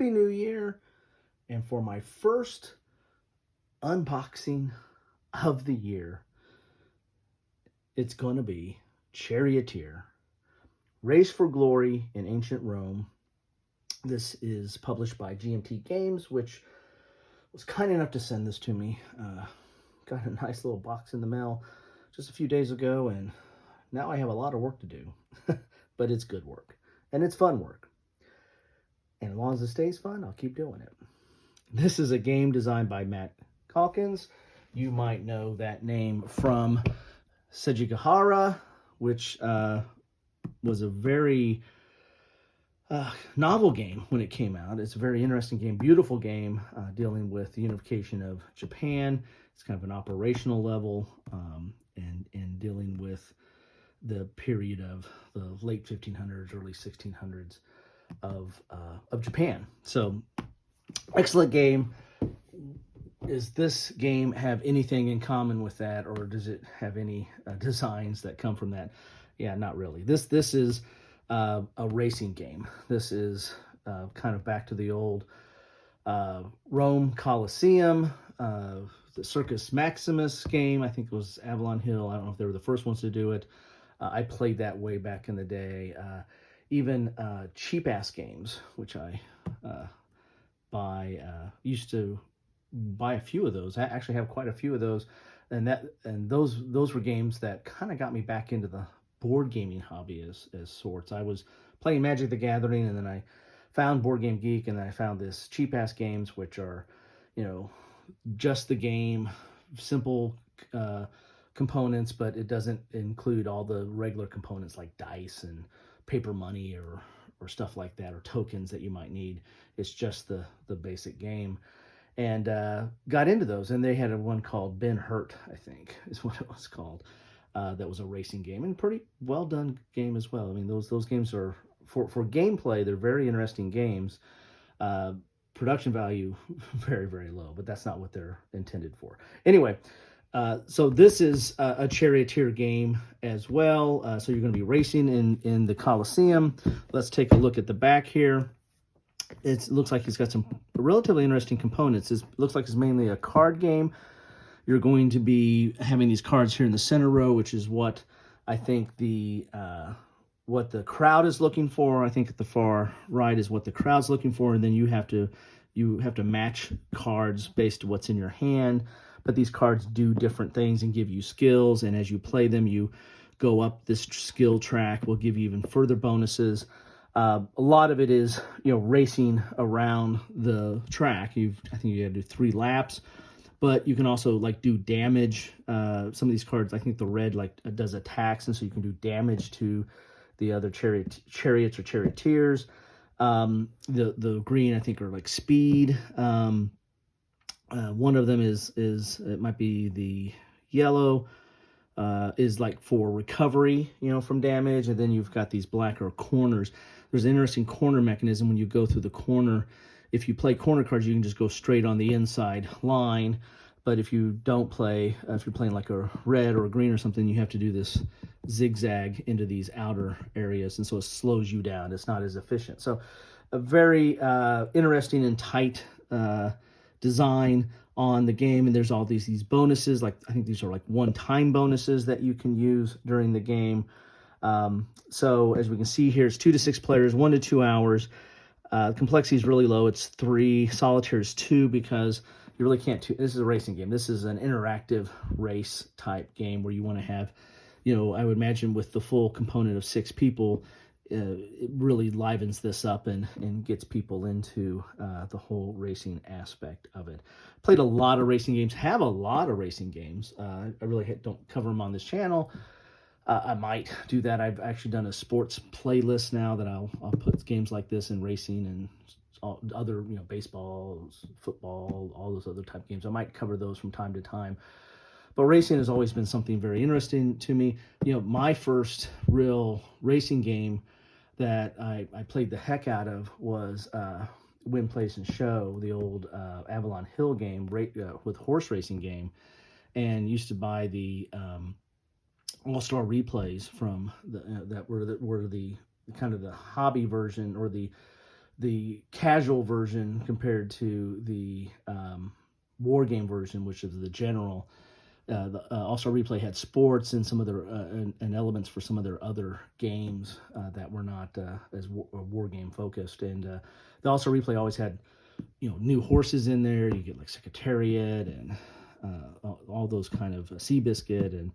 Happy New Year. And for my first unboxing of the year, it's going to be Charioteer, Race for Glory in Ancient Rome. This is published by GMT Games, which was kind enough to send this to me. Got a nice little box in the mail just a few days ago, and now I have a lot of work to do. But it's good work, and it's fun work. And as long as it stays fun, I'll keep doing it. This is a game designed by Matt Calkins. You might know that name from Sekigahara, which was a very novel game when it came out. It's a very interesting game, beautiful game, dealing with the unification of Japan. It's kind of an operational level, and dealing with the period of the late 1500s, early 1600s of Japan. So, excellent game. Does this game have anything in common with that, or does it have any designs that come from that? Yeah, not really. This is a racing game. This is kind of back to the old Rome Colosseum, the Circus Maximus game. I think it was Avalon Hill. I don't know if they were the first ones to do it. I played that way back in the day. Even cheap-ass games, which I used to buy a few of those. I actually have quite a few of those, and those were games that kind of got me back into the board gaming hobby as sorts. I was playing Magic the Gathering, and then I found Board Game Geek, and then I found this cheap-ass games, which are, just the game, simple components, but it doesn't include all the regular components like dice and paper money or stuff like that, or tokens that you might need. It's just the basic game. And got into those, and they had one called Ben Hurt, I think is what it was called. That was a racing game, and pretty well done game as well. I mean, those games are, for gameplay, they're very interesting games. Production value very, very low, but that's not what they're intended for. Anyway, so this is a Charioteer game as well. So you're going to be racing in the Colosseum. Let's take a look at the back here. It looks like it's got some relatively interesting components. It looks like it's mainly a card game. You're going to be having these cards here in the center row, which is what I think what the crowd is looking for. I think at the far right is what the crowd's looking for, and then you have to match cards based on what's in your hand. But these cards do different things and give you skills, and as you play them, you go up this skill track. Will give you even further bonuses. A lot of it is, racing around the track. I think you got to do 3 laps, but you can also do damage. Some of these cards, I think the red does attacks, and so you can do damage to the other chariots or charioteers. The green, I think, are speed. One of them is it might be the yellow. Is for recovery, from damage, and then you've got these black or corners. There's an interesting corner mechanism when you go through the corner. If you play corner cards, you can just go straight on the inside line, but if you don't play, if you're playing a red or a green or something, you have to do this zigzag into these outer areas, and so it slows you down. It's not as efficient. So a very interesting and tight design on the game, and there's all these bonuses. I think these are one-time bonuses that you can use during the game. So as we can see here, it's 2 to 6 players, 1 to 2 hours. Complexity is really low. It's 3. Solitaire is 2 because you really can't. This is a racing game. This is an interactive race type game where you want to have, I would imagine with the full component of 6 people, it really livens this up and gets people into the whole racing aspect of it. Played a lot of racing games, have a lot of racing games. I really don't cover them on this channel. I might do that. I've actually done a sports playlist now that I'll put games like this in racing and all other, baseball, football, all those other type games. I might cover those from time to time. But racing has always been something very interesting to me. My first real racing game that I played the heck out of was Win, Place, and Show, the old Avalon Hill game with horse racing game, and used to buy the all-star replays from that were the kind of the hobby version, or the the casual version compared to the war game version, which is the general. Also, Replay had sports and some of their and elements for some of their other games that were not as war game focused. And the Also Replay always had, you know, new horses in there. You get like Chariot and all those kind of Seabiscuit, and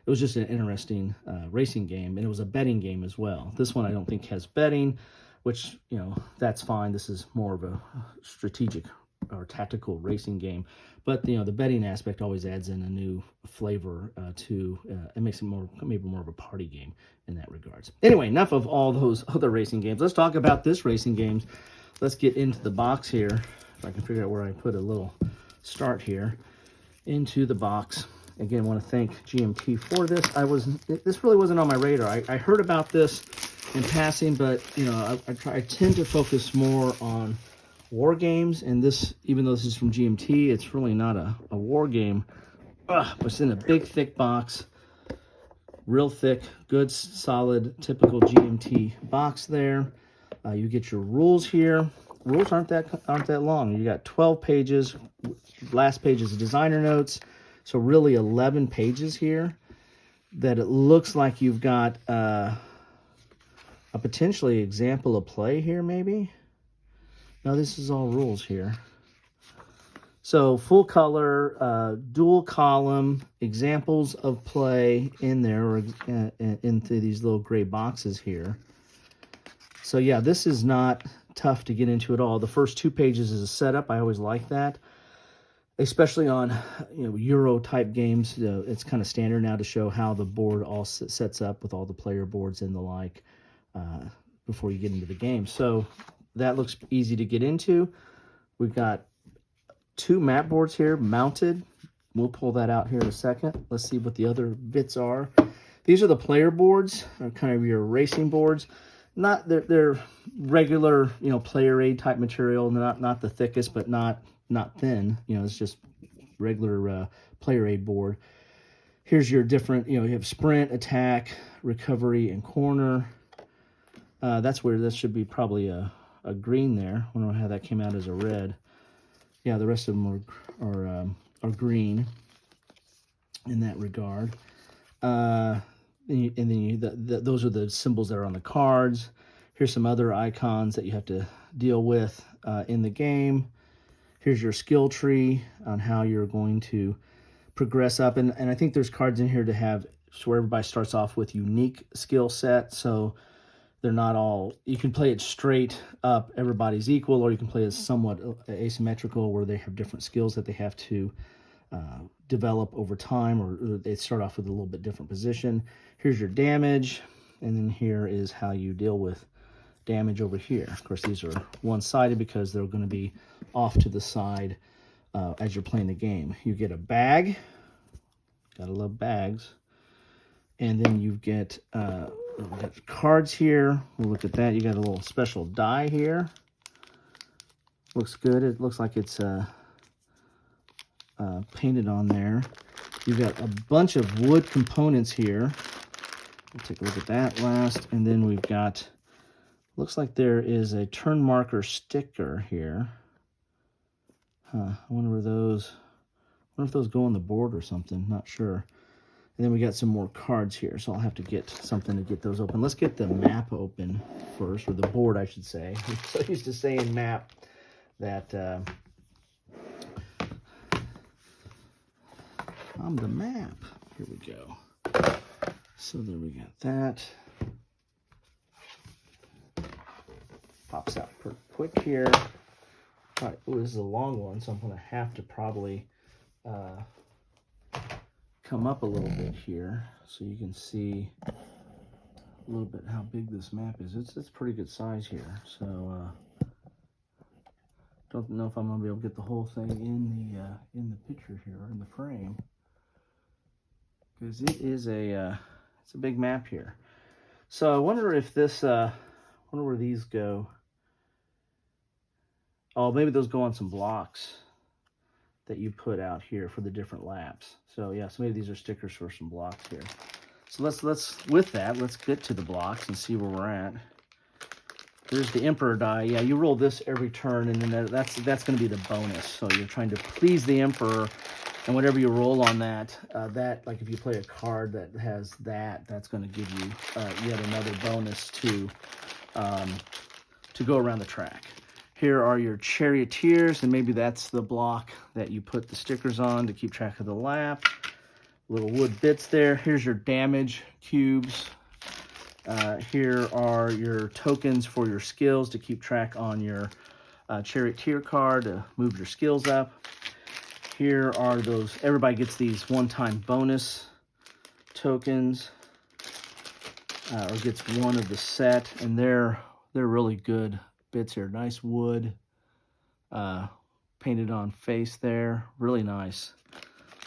it was just an interesting racing game, and it was a betting game as well. This one I don't think has betting, which, you know, that's fine. This is more of a strategic or tactical racing game, but you know, the betting aspect always adds in a new flavor to it makes it maybe more of a party game in that regards. Anyway, enough of all those other racing games. Let's talk about this racing games. Let's get into the box here. If I can figure out where I put a little start here into the box. Again, I want to thank GMT for this. This really wasn't on my radar. I heard about this in passing, but you know, I tend to focus more on war games, and this, even though this is from GMT, it's really not a war game. But it's in a big, thick box, real thick, good, solid, typical GMT box there. You get your rules here. Rules aren't that long. You got 12 pages. Last page is designer notes. So really 11 pages here that it looks like you've got a potentially example of play here, maybe. No, this is all rules here. So full color, dual column, examples of play in there, or into these little gray boxes here. So yeah, this is not tough to get into at all. The first 2 pages is a setup. I always like that, especially on, you know, Euro type games. It's kind of standard now to show how the board all sets up with all the player boards and the like before you get into the game. So that looks easy to get into. We've got 2 map boards here mounted. We'll pull that out here in a second. Let's see what the other bits are. These are the player boards, or kind of your racing boards. They're regular, you know, player aid type material. Not the thickest, but not thin. You know, it's just regular player aid board. Here's your different, you know, you have sprint, attack, recovery, and corner. That's where this should be probably a green there. I don't know how that came out as a red. Yeah, the rest of them are green in that regard. Those are the symbols that are on the cards. Here's some other icons that you have to deal with in the game. Here's your skill tree on how you're going to progress up. And I think there's cards in here to have, so where everybody starts off with unique skill set. So they're not all, you can play it straight up, everybody's equal, or you can play it somewhat asymmetrical where they have different skills that they have to develop over time, or they start off with a little bit different position. Here's your damage, and then here is how you deal with damage over here. Of course, these are one-sided because they're going to be off to the side as you're playing the game. You get a bag. Gotta love bags. And then you get we got cards here. We'll look at that. You got a little special die here. Looks good. It looks like it's painted on there. You've got a bunch of wood components here. We'll take a look at that last. And then we've got, looks like there is a turn marker sticker here. I wonder where those, I wonder if those go on the board or something. Not sure. And then we got some more cards here, so I'll have to get something to get those open. Let's get the map open first, or the board, I should say. I'm so used to saying map that I'm the map. Here we go. So there we got that. Pops out pretty quick here. All right, this is a long one, so I'm going to have to probably come up a little bit here so you can see a little bit how big this map is. It's pretty good size here. So don't know if I'm going to be able to get the whole thing in the picture here, in the frame, because it is it's a big map here. So I wonder if this I wonder where these go. Oh, maybe those go on some blocks that you put out here for the different laps. So yeah, so maybe these are stickers for some blocks here. So let's with that, let's get to the blocks and see where we're at. There's the Emperor die. Yeah, you roll this every turn, and then that's going to be the bonus. So you're trying to please the Emperor, and whatever you roll on that, like if you play a card that has that, that's going to give you yet another bonus to go around the track. Here are your Charioteers, and maybe that's the block that you put the stickers on to keep track of the lap. Little wood bits there. Here's your damage cubes. Here are your tokens for your skills to keep track on your Charioteer card to move your skills up. Here are those, everybody gets these one-time bonus tokens, or gets one of the set, and they're really good bits here. Nice wood, painted on face there, really nice.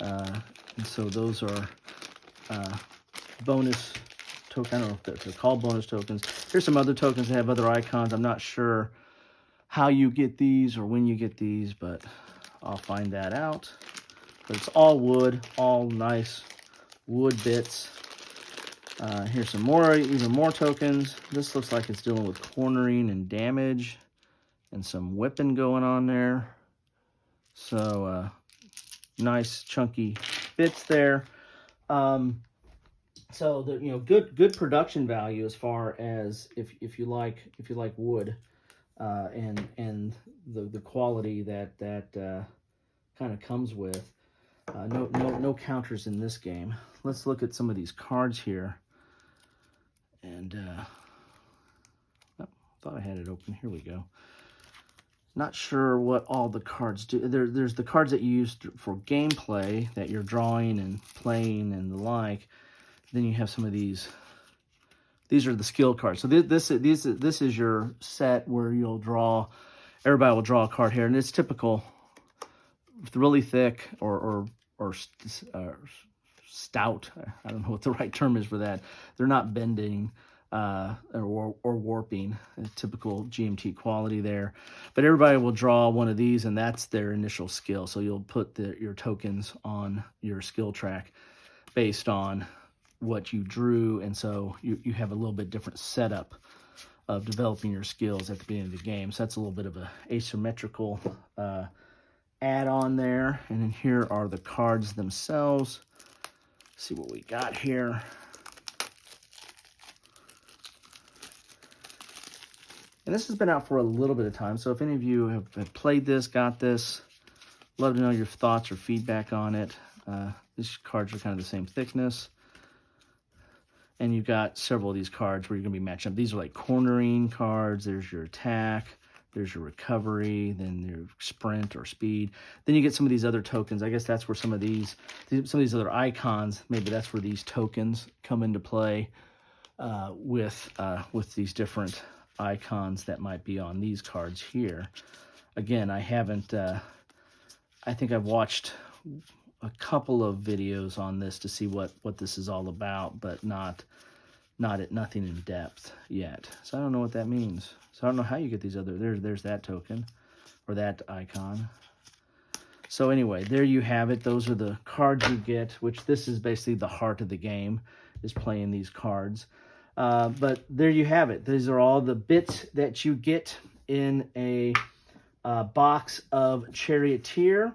And so those are bonus token. I don't know if they're called bonus tokens. Here's some other tokens that have other icons. I'm not sure how you get these or when you get these, but I'll find that out. But it's all wood, all nice wood bits. Here's some more, even more tokens. This looks like it's dealing with cornering and damage and some whipping going on there. So nice chunky bits there. So the good production value as far as if you like wood, and the quality that kind of comes with. No counters in this game. Let's look at some of these cards here. And oh, thought I had it open. Here we go. Not sure what all the cards do. There's the cards that you use for gameplay that you're drawing and playing and the like. Then you have some of these. These are the skill cards. So this is your set where you'll draw. Everybody will draw a card here, and it's typical. Really thick or stout. I don't know what the right term is for that. They're not bending or warping. A typical GMT quality there. But everybody will draw one of these, and that's their initial skill. So you'll put your tokens on your skill track based on what you drew, and so you have a little bit different setup of developing your skills at the beginning of the game. So that's a little bit of a asymmetrical add-on there. And then here are the cards themselves. Let's see what we got here. And this has been out for a little bit of time, so if any of you have played this, got this, love to know your thoughts or feedback on it. These cards are kind of the same thickness. And you've got several of these cards where you're going to be matching up. These are like cornering cards. There's your attack. There's your recovery. Then your sprint or speed. Then you get some of these other tokens. I guess that's where some of these other icons, maybe that's where these tokens come into play with these different icons that might be on these cards here. Again, I haven't, I think I've watched a couple of videos on this to see what this is all about, but nothing in depth yet. So I don't know what that means. So I don't know how you get these other, there's that token or that icon. So anyway, there you have it. Those are the cards you get, which this is basically the heart of the game, is playing these cards. But there you have it. These are all the bits that you get in a box of Charioteer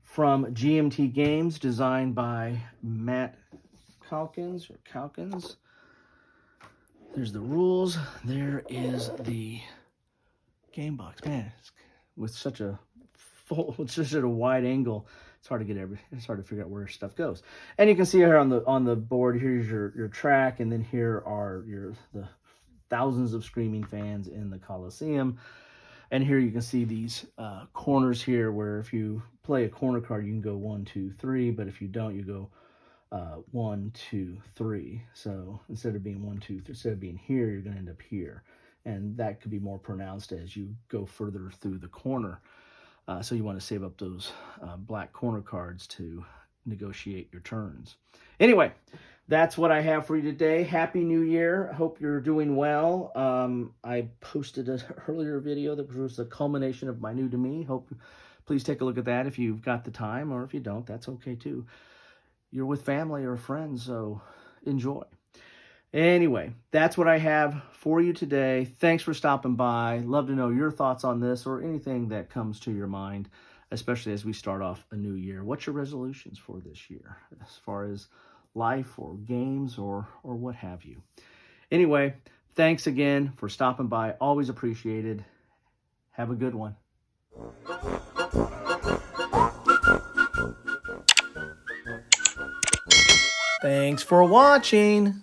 from GMT Games, designed by Matt Calkins. There's the rules. There is the game box. Man, with such a wide angle, it's hard to figure out where stuff goes. And you can see here on the board, here's your track, and then here are the thousands of screaming fans in the Colosseum. And here you can see these corners here, where if you play a corner card, you can go 1, 2, 3, but if you don't, you go 1, 2, 3. So instead of being 1, 2, 3, instead of being here, you're going to end up here. And that could be more pronounced as you go further through the corner. So you want to save up those black corner cards to negotiate your turns. Anyway, that's what I have for you today. Happy New Year. Hope you're doing well. I posted an earlier video that was the culmination of my new to me. Please take a look at that if you've got the time, or if you don't, that's okay too. You're with family or friends, so enjoy. Anyway, that's what I have for you today. Thanks for stopping by. Love to know your thoughts on this or anything that comes to your mind, especially as we start off a new year. What's your resolutions for this year as far as life or games or what have you? Anyway, thanks again for stopping by. Always appreciated. Have a good one. Thanks for watching.